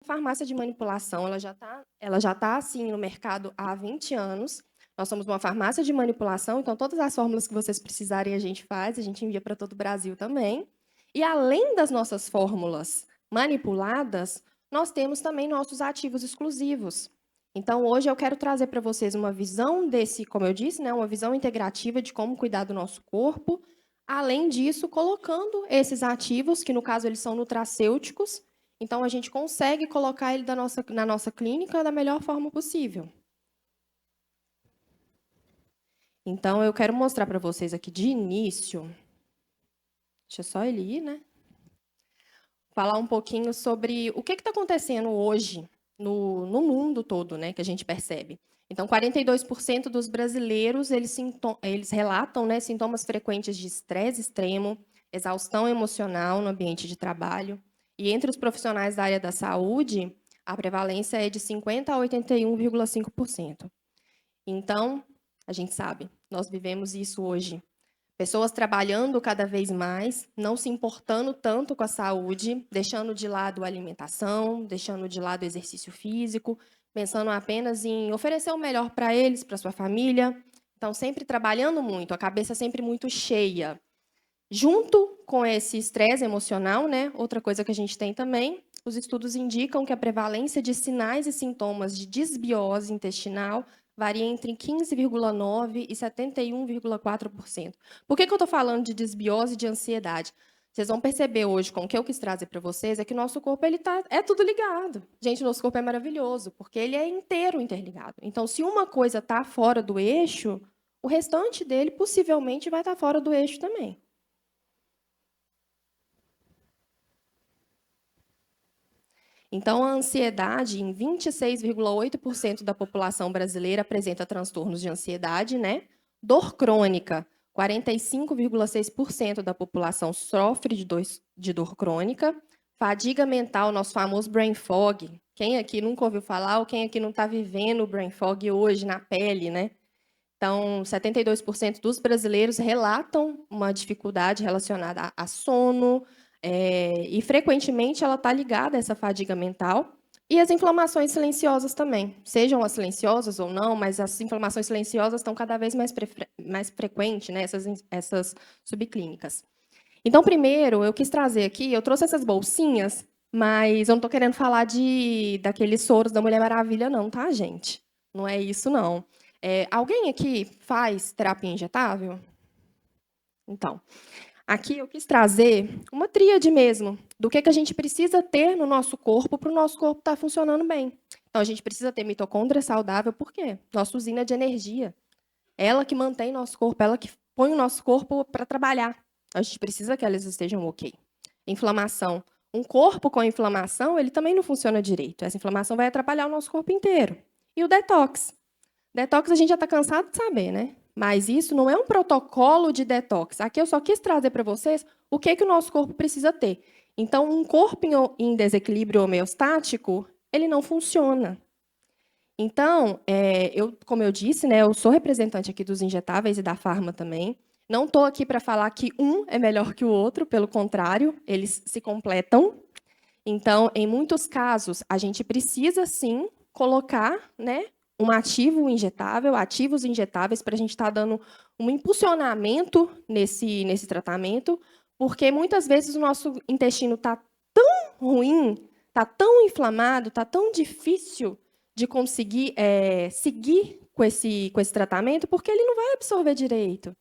Farmácia de manipulação, ela já tá assim no mercado há 20 anos. Nós somos uma farmácia de manipulação, então todas as fórmulas que vocês precisarem a gente faz, a gente envia para todo o Brasil também. E além das nossas fórmulas manipuladas, nós temos também nossos ativos exclusivos. Então hoje eu quero trazer para vocês uma visão desse, como eu disse, né, uma visão integrativa de como cuidar do nosso corpo. Além disso, colocando esses ativos, que no caso eles são nutracêuticos, então, a gente consegue colocar ele na nossa clínica da melhor forma possível. Então, eu quero mostrar para vocês aqui de início. Deixa só ele ir, né? Falar um pouquinho sobre o que está acontecendo hoje no mundo todo, né? Que a gente percebe. Então, 42% dos brasileiros, eles relatam, né, sintomas frequentes de estresse extremo, exaustão emocional no ambiente de trabalho. E entre os profissionais da área da saúde, a prevalência é de 50% a 81,5%. Então, a gente sabe, nós vivemos isso hoje. Pessoas trabalhando cada vez mais, não se importando tanto com a saúde, deixando de lado a alimentação, deixando de lado o exercício físico, pensando apenas em oferecer o melhor para eles, para sua família. Então, sempre trabalhando muito, a cabeça sempre muito cheia. Junto com esse estresse emocional, né? Outra coisa que a gente tem também, os estudos indicam que a prevalência de sinais e sintomas de desbiose intestinal varia entre 15,9% e 71,4%. Por que eu estou falando de desbiose e de ansiedade? Vocês vão perceber hoje, com o que eu quis trazer para vocês, é que o nosso corpo é tudo ligado. Gente, nosso corpo é maravilhoso, porque ele é inteiro interligado. Então, se uma coisa está fora do eixo, o restante dele possivelmente vai estar fora do eixo também. Então, a ansiedade, em 26,8% da população brasileira apresenta transtornos de ansiedade, né? Dor crônica, 45,6% da população sofre de dor crônica. Fadiga mental, nosso famoso brain fog. Quem aqui nunca ouviu falar ou quem aqui não está vivendo o brain fog hoje na pele, né? Então, 72% dos brasileiros relatam uma dificuldade relacionada a sono, e frequentemente ela está ligada a essa fadiga mental. E as inflamações silenciosas também, sejam as silenciosas ou não, mas as inflamações silenciosas estão cada vez mais frequentes, né, essas subclínicas. Então, primeiro, eu quis trazer aqui, eu trouxe essas bolsinhas, mas eu não estou querendo falar daqueles soros da Mulher Maravilha, não, tá, gente? Não é isso, não. Alguém aqui faz terapia injetável? Então, aqui eu quis trazer uma tríade mesmo, do que a gente precisa ter no nosso corpo para o nosso corpo estar funcionando bem. Então, a gente precisa ter mitocôndria saudável, por quê? Nossa usina de energia. Ela que mantém nosso corpo, ela que põe o nosso corpo para trabalhar. A gente precisa que elas estejam ok. Inflamação. Um corpo com inflamação, ele também não funciona direito. Essa inflamação vai atrapalhar o nosso corpo inteiro. E o detox. Detox a gente já está cansado de saber, né? Mas isso não é um protocolo de detox. Aqui eu só quis trazer para vocês o que o nosso corpo precisa ter. Então, um corpo em desequilíbrio homeostático, ele não funciona. Então, como eu disse, né, eu sou representante aqui dos injetáveis e da farma também. Não estou aqui para falar que um é melhor que o outro, pelo contrário, eles se completam. Então, em muitos casos, a gente precisa sim colocar, né, um ativo injetável, ativos injetáveis, para a gente estar dando um impulsionamento nesse tratamento, porque muitas vezes o nosso intestino está tão ruim, está tão inflamado, está tão difícil de conseguir seguir com esse tratamento, porque ele não vai absorver direito.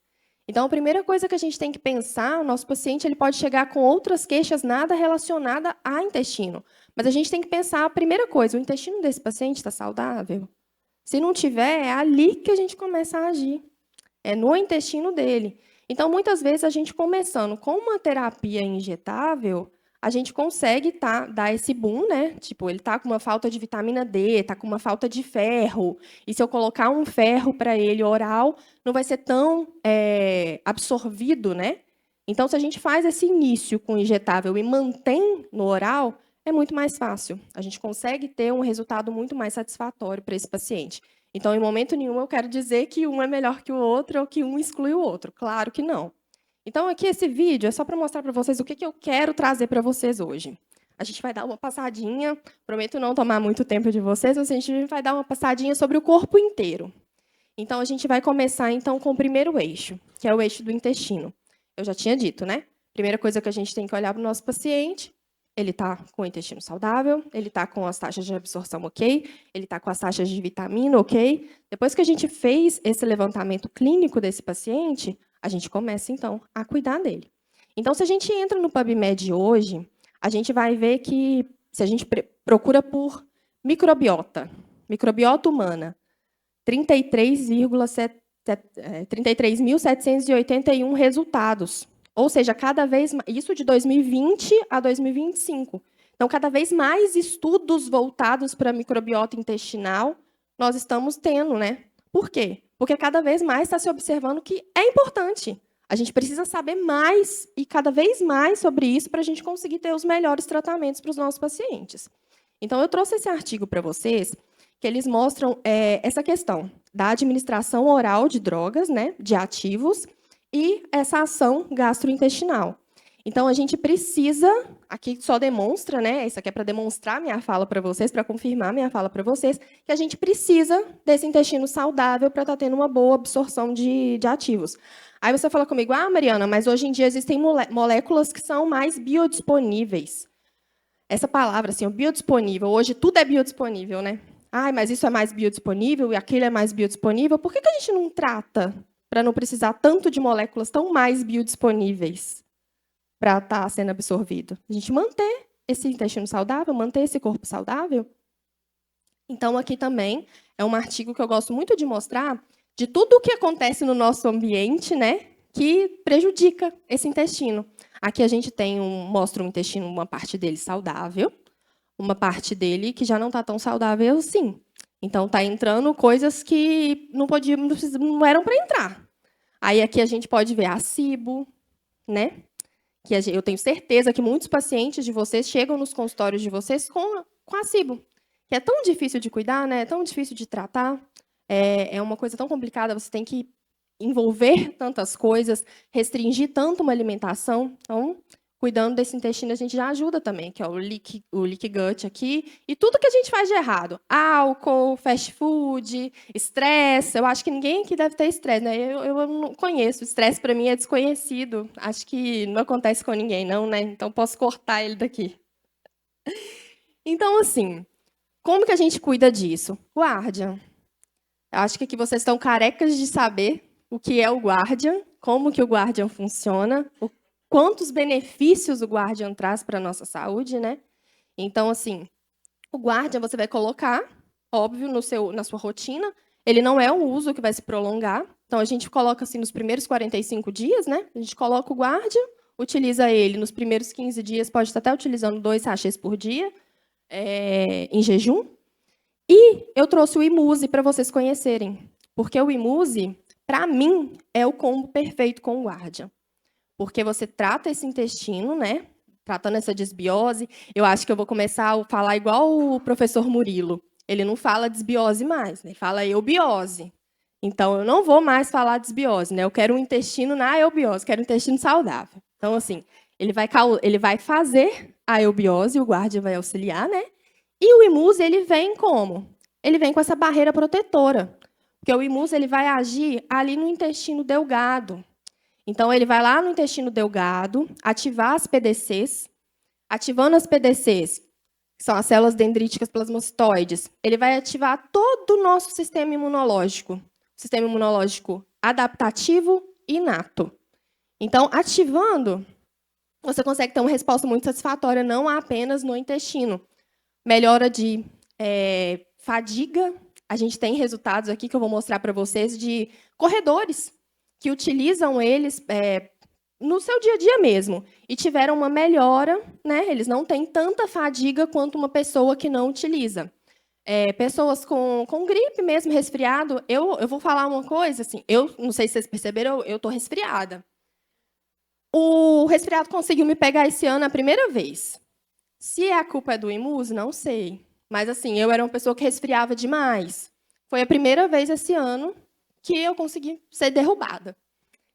Então, a primeira coisa que a gente tem que pensar, o nosso paciente ele pode chegar com outras queixas nada relacionada a intestino. Mas a gente tem que pensar a primeira coisa, o intestino desse paciente está saudável? Se não tiver, é ali que a gente começa a agir. É no intestino dele. Então, muitas vezes, a gente começando com uma terapia injetável, a gente consegue dar esse boom, né? Tipo, ele está com uma falta de vitamina D, está com uma falta de ferro. E se eu colocar um ferro para ele oral, não vai ser tão absorvido, né? Então, se a gente faz esse início com injetável e mantém no oral, é muito mais fácil. A gente consegue ter um resultado muito mais satisfatório para esse paciente. Então, em momento nenhum, eu quero dizer que um é melhor que o outro ou que um exclui o outro. Claro que não. Então, aqui esse vídeo é só para mostrar para vocês o que eu quero trazer para vocês hoje. a gente vai dar uma passadinha, prometo não tomar muito tempo de vocês, mas a gente vai dar uma passadinha sobre o corpo inteiro. Então, a gente vai começar, então, com o primeiro eixo, que é o eixo do intestino. Eu já tinha dito, né? Primeira coisa que a gente tem que olhar para o nosso paciente, ele está com o intestino saudável, ele está com as taxas de absorção ok, ele está com as taxas de vitamina ok. Depois que a gente fez esse levantamento clínico desse paciente, a gente começa, então, a cuidar dele. Então, se a gente entra no PubMed hoje, a gente vai ver que, se a gente procura por microbiota humana, 33.781 resultados. Ou seja, cada vez mais, isso de 2020 a 2025. Então, cada vez mais estudos voltados para a microbiota intestinal nós estamos tendo, né? Por quê? Porque cada vez mais está se observando que é importante. A gente precisa saber mais e cada vez mais sobre isso para a gente conseguir ter os melhores tratamentos para os nossos pacientes. Então, eu trouxe esse artigo para vocês, que eles mostram essa questão da administração oral de drogas, né, de ativos, e essa ação gastrointestinal. Então, a gente precisa, aqui só demonstra, né, isso aqui é para demonstrar minha fala para vocês, para confirmar minha fala para vocês, que a gente precisa desse intestino saudável para estar tendo uma boa absorção de ativos. Aí você fala comigo, Mariana, mas hoje em dia existem moléculas que são mais biodisponíveis. Essa palavra, assim, o biodisponível, hoje tudo é biodisponível, né? Mas isso é mais biodisponível e aquilo é mais biodisponível. Por que a gente não trata para não precisar tanto de moléculas tão mais biodisponíveis para estar sendo absorvido? A gente manter esse intestino saudável, manter esse corpo saudável. Então, aqui também é um artigo que eu gosto muito de mostrar de tudo o que acontece no nosso ambiente, né, que prejudica esse intestino. Aqui a gente mostra o intestino, uma parte dele saudável, uma parte dele que já não está tão saudável assim. Então, está entrando coisas que não eram para entrar. Aí, aqui a gente pode ver a SIBO, né? Que eu tenho certeza que muitos pacientes de vocês chegam nos consultórios de vocês com a SIBO, que é tão difícil de cuidar, né? É tão difícil de tratar. É uma coisa tão complicada, você tem que envolver tantas coisas, restringir tanto uma alimentação. Então, cuidando desse intestino, a gente já ajuda também, que é o leak gut aqui. E tudo que a gente faz de errado. Álcool, fast food, estresse. Eu acho que ninguém aqui deve ter estresse, né? Eu não conheço. Estresse, para mim, é desconhecido. Acho que não acontece com ninguém, não, né? Então, posso cortar ele daqui. Então, assim, como que a gente cuida disso? Guardian. Eu acho que aqui vocês estão carecas de saber o que é o Guardian, como que o Guardian funciona, quantos benefícios o Guardian traz para a nossa saúde, né? Então, assim, o Guardian você vai colocar, óbvio, na sua rotina. Ele não é um uso que vai se prolongar. Então, a gente coloca assim nos primeiros 45 dias, né? A gente coloca o Guardian, utiliza ele nos primeiros 15 dias, pode estar até utilizando 2 sachês por dia, em jejum. E eu trouxe o Imuse para vocês conhecerem, porque o Imuse, para mim, é o combo perfeito com o Guardian. Porque você trata esse intestino, né? Tratando essa desbiose. Eu acho que eu vou começar a falar igual o professor Murilo. Ele não fala desbiose mais, né? Ele fala eubiose. Então, eu não vou mais falar desbiose, né? Eu quero um intestino na eubiose, quero um intestino saudável. Então, assim, ele vai fazer a eubiose, o Guardian vai auxiliar, né? E o Imuse, ele vem como? Ele vem com essa barreira protetora. Porque o Imuse, ele vai agir ali no intestino delgado. Então, ele vai lá no intestino delgado, ativar as PDCs. Ativando as PDCs, que são as células dendríticas plasmocitoides, ele vai ativar todo o nosso sistema imunológico. Sistema imunológico adaptativo e inato. Então, ativando, você consegue ter uma resposta muito satisfatória, não apenas no intestino. Melhora de fadiga. A gente tem resultados aqui que eu vou mostrar para vocês de corredores que utilizam eles no seu dia a dia mesmo e tiveram uma melhora, né? Eles não têm tanta fadiga quanto uma pessoa que não utiliza. Pessoas com gripe mesmo, resfriado. Eu vou falar uma coisa, assim, eu não sei se vocês perceberam, eu estou resfriada. O resfriado conseguiu me pegar esse ano a primeira vez. Se a culpa é do Imuse, não sei. Mas, assim, eu era uma pessoa que resfriava demais. Foi a primeira vez esse ano que eu consegui ser derrubada.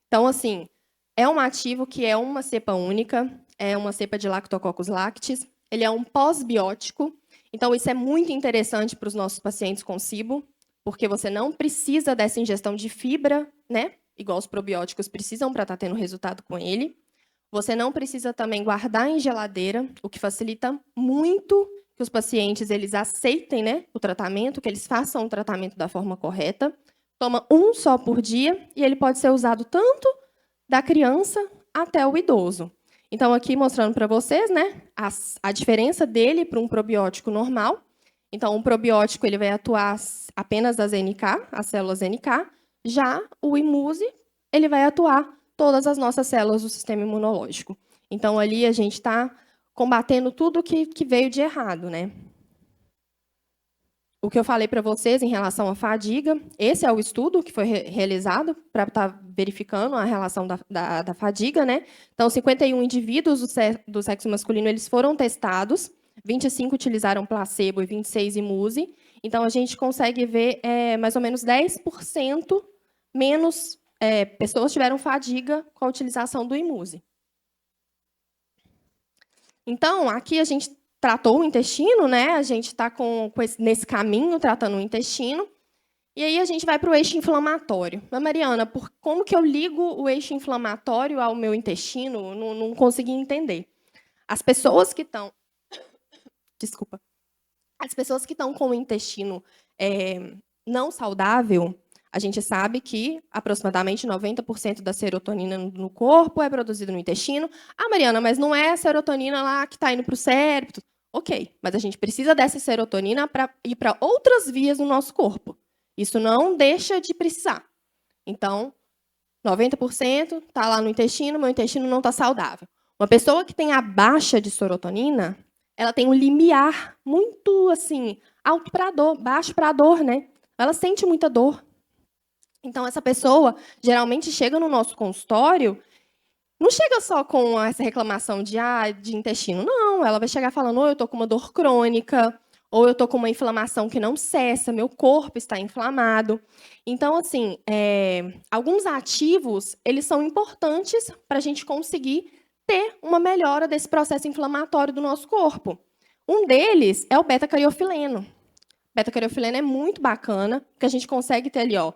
Então, assim, é um ativo que é uma cepa única, é uma cepa de Lactococcus lactis. ele é um pós-biótico. Então, isso é muito interessante para os nossos pacientes com SIBO, porque você não precisa dessa ingestão de fibra, né? Igual os probióticos precisam para estar tendo resultado com ele. Você não precisa também guardar em geladeira, o que facilita muito que os pacientes eles aceitem, né, o tratamento, que eles façam o tratamento da forma correta. Toma um só por dia e ele pode ser usado tanto da criança até o idoso. Então, aqui mostrando para vocês, né, a diferença dele para um probiótico normal. Então, um probiótico ele vai atuar apenas das NK, as células NK. Já o Imuse, ele vai atuar todas as nossas células do sistema imunológico. Então, ali a gente está combatendo tudo que veio de errado, né? O que eu falei para vocês em relação à fadiga, esse é o estudo que foi realizado para estar verificando a relação da fadiga, né? Então, 51 indivíduos do sexo masculino eles foram testados, 25 utilizaram placebo e 26 Imuse. Então, a gente consegue ver mais ou menos 10% menos pessoas tiveram fadiga com a utilização do Imuse. Então, aqui a gente tratou o intestino, né? A gente está nesse caminho, tratando o intestino. E aí a gente vai para o eixo inflamatório. Mas, Mariana, como que eu ligo o eixo inflamatório ao meu intestino? Não consegui entender. As pessoas que estão... Desculpa. As pessoas que estão com o intestino não saudável, a gente sabe que aproximadamente 90% da serotonina no corpo é produzida no intestino. Ah, Mariana, mas não é a serotonina lá que está indo para o cérebro. Ok, mas a gente precisa dessa serotonina para ir para outras vias do nosso corpo. Isso não deixa de precisar. Então, 90% está lá no intestino, meu intestino não está saudável. Uma pessoa que tem a baixa de serotonina, ela tem um limiar muito assim, alto para dor, baixo para dor, né? Ela sente muita dor. Então, essa pessoa geralmente chega no nosso consultório, não chega só com essa reclamação de intestino, não. Ela vai chegar falando, ou eu estou com uma dor crônica, ou eu estou com uma inflamação que não cessa, meu corpo está inflamado. Então, assim, alguns ativos, eles são importantes para a gente conseguir ter uma melhora desse processo inflamatório do nosso corpo. Um deles é o beta-cariofileno. Beta-cariofileno é muito bacana, porque a gente consegue ter ali, ó,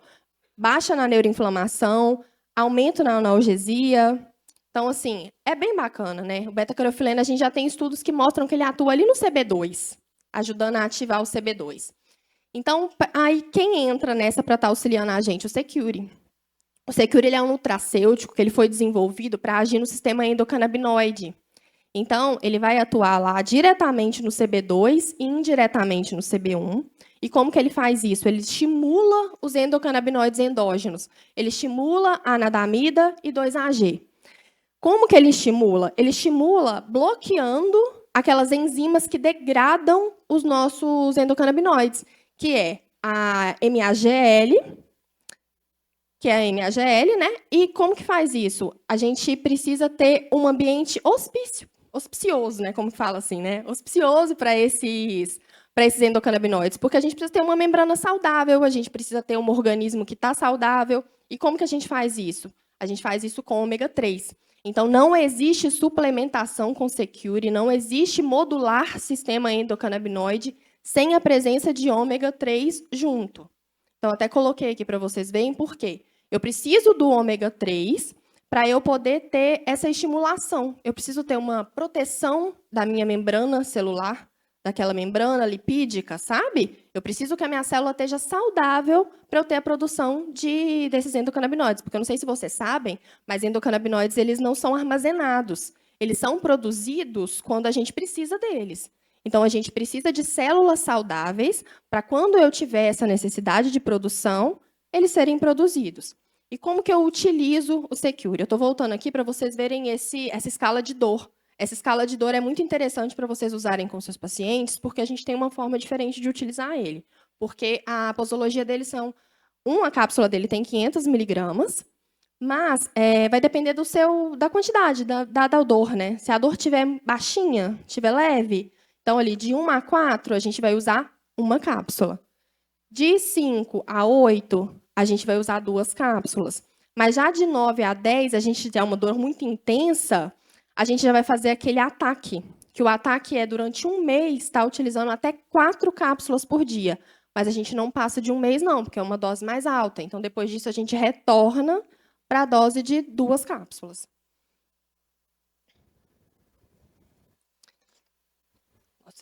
baixa na neuroinflamação, aumento na analgesia. Então, assim, é bem bacana, né? O beta-cariofileno, a gente já tem estudos que mostram que ele atua ali no CB2, ajudando a ativar o CB2. Então, aí quem entra nessa para estar auxiliando a gente? O Secure. O Secure ele é um nutracêutico que ele foi desenvolvido para agir no sistema endocannabinoide. Então, ele vai atuar lá diretamente no CB2 e indiretamente no CB1. E como que ele faz isso? Ele estimula os endocannabinoides endógenos. Ele estimula a anadamida e 2-AG. Como que ele estimula? Ele estimula bloqueando aquelas enzimas que degradam os nossos endocannabinoides, que é a MAGL, né? E como que faz isso? A gente precisa ter um ambiente auspicioso, né? Como fala assim, né? Auspicioso para esses endocannabinoides, porque a gente precisa ter uma membrana saudável, a gente precisa ter um organismo que está saudável. E como que a gente faz isso? A gente faz isso com ômega 3. Então, não existe suplementação com Secure, não existe modular sistema endocannabinoide sem a presença de ômega 3 junto. Então, até coloquei aqui para vocês verem por quê. Eu preciso do ômega 3 para eu poder ter essa estimulação. Eu preciso ter uma proteção da minha membrana celular, daquela membrana lipídica, sabe? Eu preciso que a minha célula esteja saudável para eu ter a produção desses endocannabinoides. Porque eu não sei se vocês sabem, mas endocannabinoides eles não são armazenados. Eles são produzidos quando a gente precisa deles. Então, a gente precisa de células saudáveis para quando eu tiver essa necessidade de produção, eles serem produzidos. E como que eu utilizo o Secure? Eu estou voltando aqui para vocês verem essa escala de dor. Essa escala de dor é muito interessante para vocês usarem com seus pacientes, porque a gente tem uma forma diferente de utilizar ele. Porque a posologia dele uma cápsula dele tem 500 miligramas, mas vai depender da quantidade da dor, né? Se a dor estiver baixinha, estiver leve, então ali de 1 a 4, a gente vai usar uma cápsula. De 5 a 8, a gente vai usar 2 cápsulas. Mas já de 9 a 10, a gente já é uma dor muito intensa, a gente já vai fazer aquele ataque. que o ataque é durante um mês, está utilizando até 4 cápsulas por dia. Mas a gente não passa de um mês, não, porque é uma dose mais alta. Então, depois disso, a gente retorna para a dose de 2 cápsulas.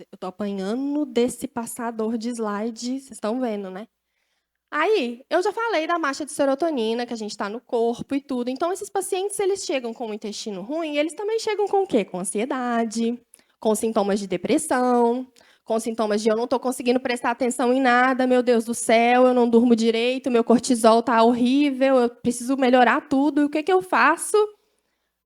Eu estou apanhando desse passador de slide, vocês estão vendo, né? Aí, eu já falei da marcha de serotonina, que a gente está no corpo e tudo. Então, esses pacientes, eles chegam com o intestino ruim, e eles também chegam com o quê? Com ansiedade, com sintomas de depressão, com sintomas de eu não estou conseguindo prestar atenção em nada, meu Deus do céu, eu não durmo direito, meu cortisol está horrível, eu preciso melhorar tudo. E o que, que eu faço?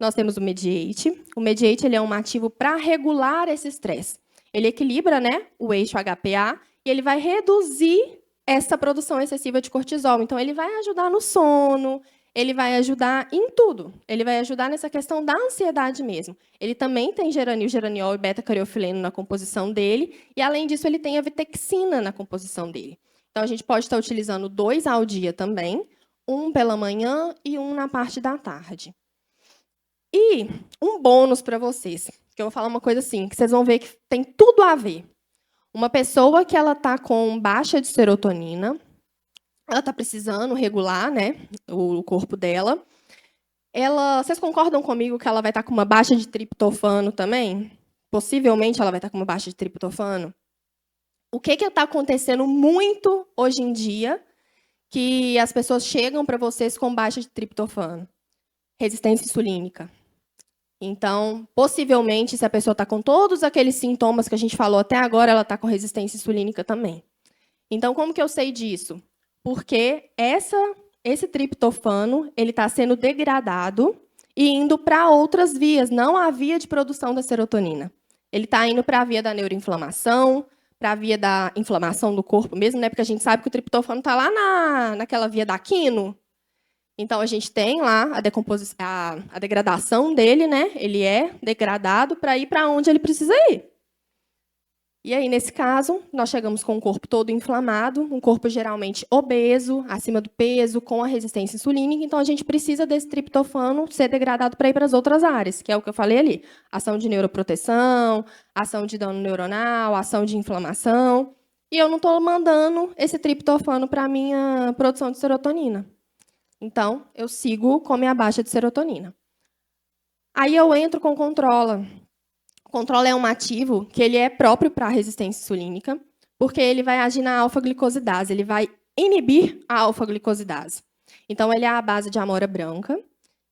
Nós temos o Mediate. O Mediate ele é um ativo para regular esse estresse. Ele equilibra, né, o eixo HPA e ele vai reduzir essa produção excessiva de cortisol. Então, ele vai ajudar no sono, ele vai ajudar em tudo. Ele vai ajudar nessa questão da ansiedade mesmo. Ele também tem geranil, geraniol e beta-cariofileno na composição dele, e, além disso, ele tem a vitexina na composição dele. Então, a gente pode estar utilizando 2 ao dia também, um pela manhã e um na parte da tarde. E um bônus para vocês, que eu vou falar uma coisa assim, que vocês vão ver que tem tudo a ver. Uma pessoa que ela está com baixa de serotonina, ela está precisando regular, né, o corpo dela. Vocês concordam comigo que ela vai estar com uma baixa de triptofano também? Possivelmente ela vai estar com uma baixa de triptofano. O que está acontecendo muito hoje em dia que as pessoas chegam para vocês com baixa de triptofano? Resistência insulínica. Então, possivelmente, se a pessoa está com todos aqueles sintomas que a gente falou até agora, ela está com resistência insulínica também. Então, como que eu sei disso? Porque esse triptofano ele está sendo degradado e indo para outras vias, não a via de produção da serotonina. Ele está indo para a via da neuroinflamação, para a via da inflamação do corpo mesmo, né? Porque a gente sabe que o triptofano está lá naquela via da quino. Então, a gente tem lá a degradação dele, né? Ele é degradado para ir para onde ele precisa ir. E aí, nesse caso, nós chegamos com o corpo todo inflamado, um corpo geralmente obeso, acima do peso, com a resistência insulínica. Então, a gente precisa desse triptofano ser degradado para ir para as outras áreas, que é o que eu falei ali. Ação de neuroproteção, ação de dano neuronal, ação de inflamação. E eu não estou mandando esse triptofano para a minha produção de serotonina. Então, eu sigo com a minha baixa de serotonina. Aí eu entro com o Controla. O Controla é um ativo que ele é próprio para a resistência insulínica, porque ele vai agir na alfa-glicosidase, ele vai inibir a alfa-glicosidase. Então, ele é à base de amora branca,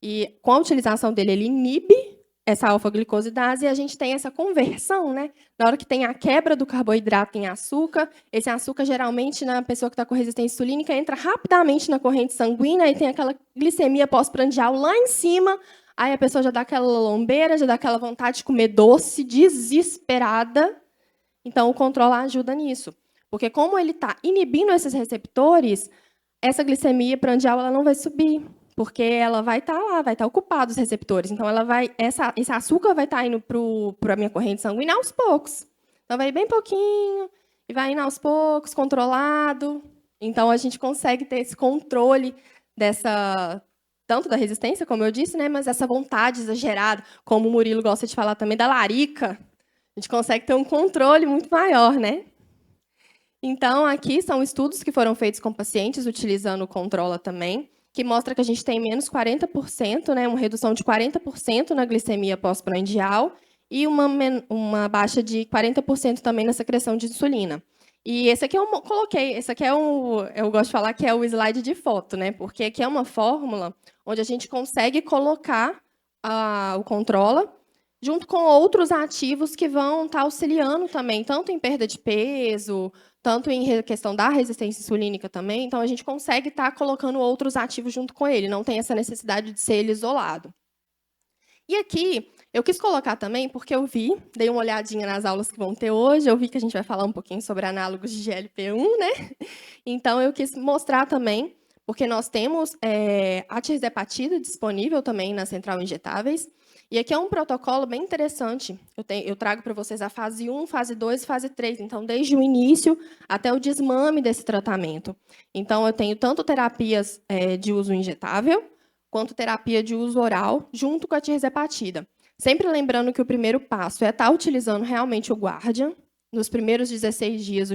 e com a utilização dele, ele inibe essa alfa-glicosidase, e a gente tem essa conversão, né? Na hora que tem a quebra do carboidrato em açúcar, esse açúcar, geralmente, na pessoa que está com resistência insulínica, entra rapidamente na corrente sanguínea e tem aquela glicemia pós-prandial lá em cima, aí a pessoa já dá aquela lombeira, já dá aquela vontade de comer doce, desesperada. Então, o Controla ajuda nisso. Porque como ele está inibindo esses receptores, essa glicemia prandial ela não vai subir, porque ela vai estar lá, vai estar ocupado os receptores. Então, esse açúcar vai estar indo para a minha corrente sanguínea aos poucos. Então, vai bem pouquinho, e vai indo aos poucos, controlado. Então, a gente consegue ter esse controle tanto da resistência, como eu disse, né, mas essa vontade exagerada, como o Murilo gosta de falar também, da larica. A gente consegue ter um controle muito maior, né? Então, aqui são estudos que foram feitos com pacientes utilizando o Controla também, que mostra que a gente tem menos 40%, né, uma redução de 40% na glicemia pós-prandial e uma baixa de 40% também na secreção de insulina. E esse aqui eu coloquei, esse aqui eu gosto de falar que é o slide de foto, né, porque aqui é uma fórmula onde a gente consegue colocar o Controla junto com outros ativos que vão estar auxiliando também, tanto em perda de peso, tanto em questão da resistência insulínica também. Então, a gente consegue estar colocando outros ativos junto com ele, não tem essa necessidade de ser ele isolado. E aqui, eu quis colocar também, porque eu dei uma olhadinha nas aulas que vão ter hoje, eu vi que a gente vai falar um pouquinho sobre análogos de GLP-1, né? Então, eu quis mostrar também, porque nós temos a tirzepatida disponível também na Central Injetáveis, e aqui é um protocolo bem interessante. Eu trago para vocês a fase 1, fase 2 e fase 3. Então, desde o início até o desmame desse tratamento. Então, eu tenho tanto terapias de uso injetável, quanto terapia de uso oral, junto com a tirzepatida. Sempre lembrando que o primeiro passo é estar utilizando realmente o Guardian. Nos primeiros 16 dias,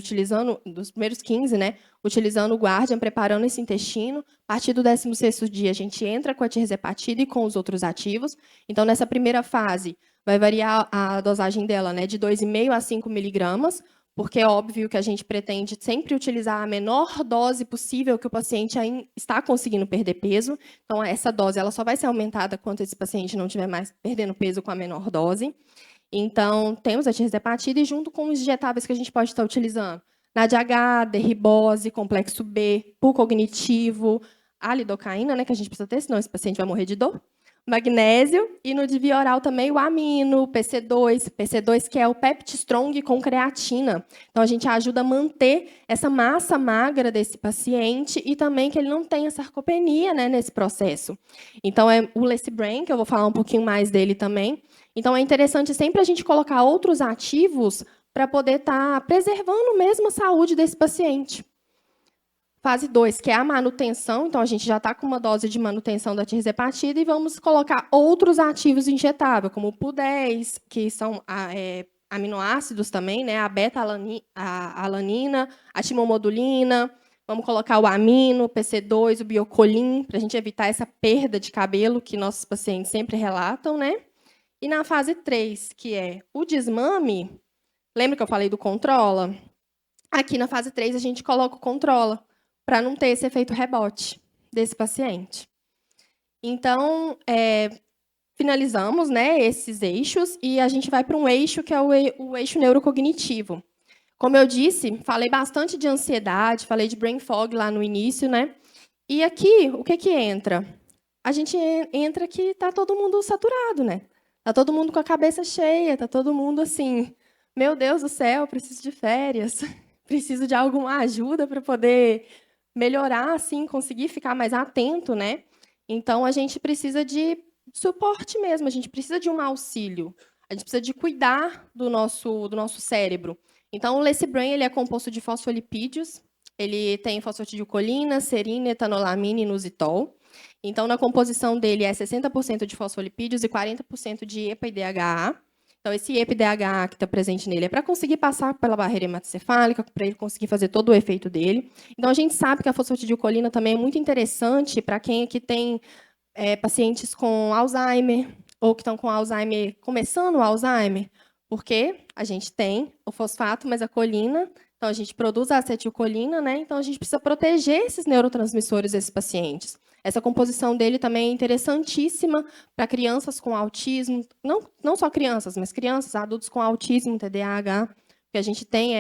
dos primeiros 15, né? Utilizando o Guardian, preparando esse intestino. A partir do 16º dia, a gente entra com a tirzepatida e com os outros ativos. Então, nessa primeira fase, vai variar a dosagem dela, né? De 2,5 a 5 miligramas, porque é óbvio que a gente pretende sempre utilizar a menor dose possível que o paciente ainda está conseguindo perder peso. Então, essa dose ela só vai ser aumentada quando esse paciente não estiver mais perdendo peso com a menor dose. Então, temos a tirzepatida e junto com os injetáveis que a gente pode estar utilizando. NADH, derribose, complexo B, pool cognitivo, a lidocaína, né, que a gente precisa ter, senão esse paciente vai morrer de dor. Magnésio e no de via oral também o amino, PC2 que é o Pepti Strong com creatina. Então, a gente ajuda a manter essa massa magra desse paciente e também que ele não tenha sarcopenia, né, nesse processo. Então, é o Lecibrain, que eu vou falar um pouquinho mais dele também. Então, é interessante sempre a gente colocar outros ativos para poder estar preservando mesmo a saúde desse paciente. Fase 2, que é a manutenção. Então, a gente já está com uma dose de manutenção da tirzepatida e vamos colocar outros ativos injetáveis, como o PU10, que são aminoácidos também, né? A beta-alanina, a timomodulina. Vamos colocar o amino, o PC2, o biocolin, para a gente evitar essa perda de cabelo que nossos pacientes sempre relatam, né? E na fase 3, que é o desmame, lembra que eu falei do controla? Aqui na fase 3, a gente coloca o controla, para não ter esse efeito rebote desse paciente. Então, finalizamos, né, esses eixos e a gente vai para um eixo que é o eixo neurocognitivo. Como eu disse, falei bastante de ansiedade, falei de brain fog lá no início, né? E aqui, o que entra? A gente entra que está todo mundo saturado, né? Está todo mundo com a cabeça cheia, está todo mundo assim, meu Deus do céu, preciso de férias, preciso de alguma ajuda para poder melhorar, assim, conseguir ficar mais atento, né? Então, a gente precisa de suporte mesmo, a gente precisa de um auxílio, a gente precisa de cuidar do nosso cérebro. Então, o Lecibrain, ele é composto de fosfolipídios, ele tem fosfatidilcolina, serina, etanolamina e inositol. Então, na composição dele é 60% de fosfolipídios e 40% de EPA e DHA. Então, esse EPA e DHA que está presente nele é para conseguir passar pela barreira hematocefálica, para ele conseguir fazer todo o efeito dele. Então, a gente sabe que a fosfatidilcolina também é muito interessante para quem aqui tem pacientes com Alzheimer ou que estão com Alzheimer, começando o Alzheimer, porque a gente tem o fosfato, mas a colina, então a gente produz a acetilcolina, né? Então, a gente precisa proteger esses neurotransmissores desses pacientes. Essa composição dele também é interessantíssima para crianças com autismo, não só crianças, mas crianças, adultos com autismo, TDAH, que a gente tem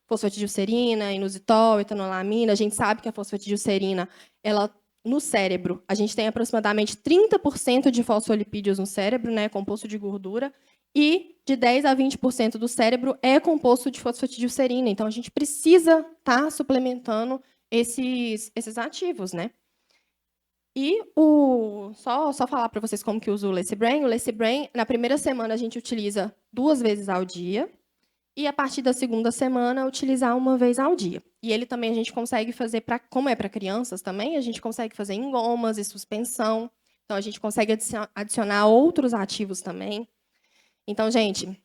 fosfatidilcerina, inositol, etanolamina. A gente sabe que a fosfatidilcerina, ela no cérebro, a gente tem aproximadamente 30% de fosfolipídios no cérebro, né, composto de gordura, e de 10 a 20% do cérebro é composto de fosfatidilcerina. Então, a gente precisa estar suplementando esses ativos, né? E só falar para vocês como que usa o Lecibrain. O Lecibrain, na primeira semana, a gente utiliza 2 vezes ao dia. E, a partir da segunda semana, utilizar 1 vez ao dia. E ele também a gente consegue fazer, como é para crianças também, a gente consegue fazer em gomas e suspensão. Então, a gente consegue adicionar outros ativos também. Então, gente,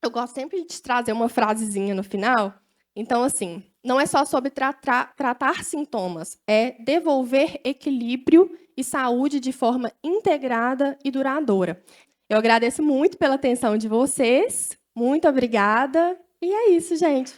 eu gosto sempre de trazer uma frasezinha no final. Então, assim, não é só sobre tratar sintomas, é devolver equilíbrio e saúde de forma integrada e duradoura. Eu agradeço muito pela atenção de vocês. Muito obrigada. E é isso, gente.